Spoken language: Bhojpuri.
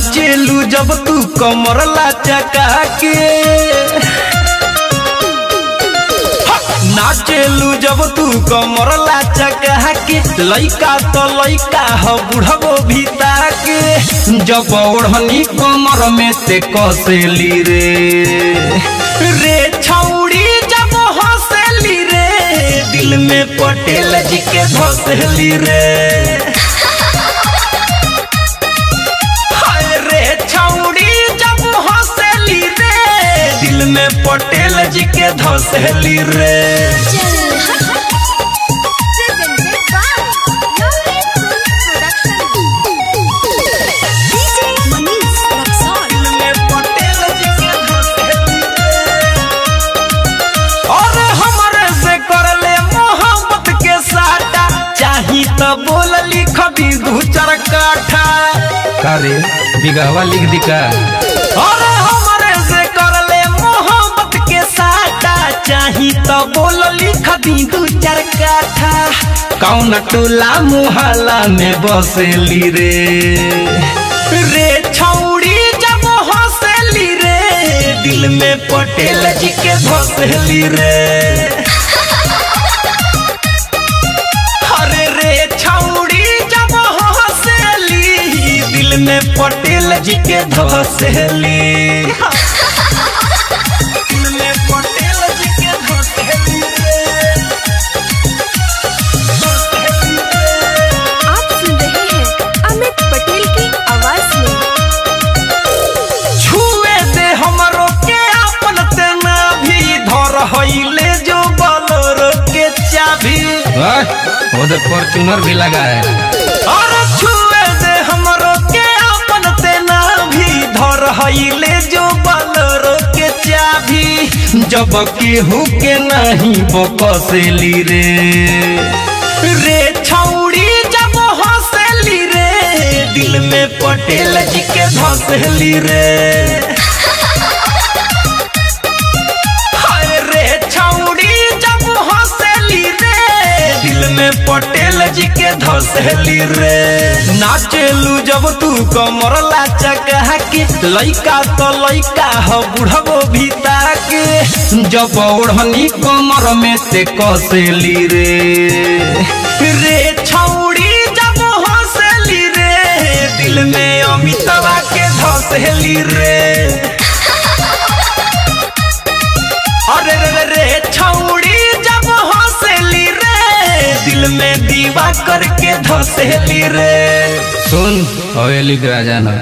नाचेलू जब तू कमर लचका के, नाचेलू जब तू कमर लचका के, लइका तो लइका हो बुढ़बो भीता के, जब ओढ़नी कमर में से कसेली रे छौड़ी जब हंसली रे, दिल में पटेल जी के धसेली रे, दिल में पटेल जी के धसेली रे। और हमारे से कर ले मोहब्बत के साटा, चाही तो बोल लिख दी 2-4 काठा, कारे बिगहवा लिख दी का। और हमारे से कर ले मोहब्बत के साटा, चाही तो बोल लिख दी 2-4 काठा, कौन टोला मुहल्ला में बसेली रे छौड़ी जब हंसली रे, दिल में पटेल जी के धसेली रे, अरे रे छौड़ी जब हंसली, दिल में पटेल जी के धसेली, दिल में पटेल जी के धसेली रे। आप सुन रहे हैं अमित पटेल की आवाज में। छुए दे हमरो के अपन तेना भी, धर हईले जो बलोर के चाबी, उधर फॉर्च्यूनर भी लगा है। और छुए दे हमरो के अपन तेना भी, धर हईले जो बलोर के चाबी, जब केहू के नहीं बकसेली रे छौड़ी जब हंसली रे, दिल में पटेल जी के धसेली रे, रे छौड़ी जब हंसली रे, दिल में पटेल जी के धसेली रे। नाचेलू जब तू कमर लचका के, लइका तो लइका हो बुढ़बो भीता के, जब ओढ़नी कमर में से कसेली रे छौड़ी जब हंसली रे, दिल में अमितवा के धसेली रे, अरे रे छौड़ी जब हंसली रे, दिल में दीवा करके धसेली रे। सुन हवेली राजा ना।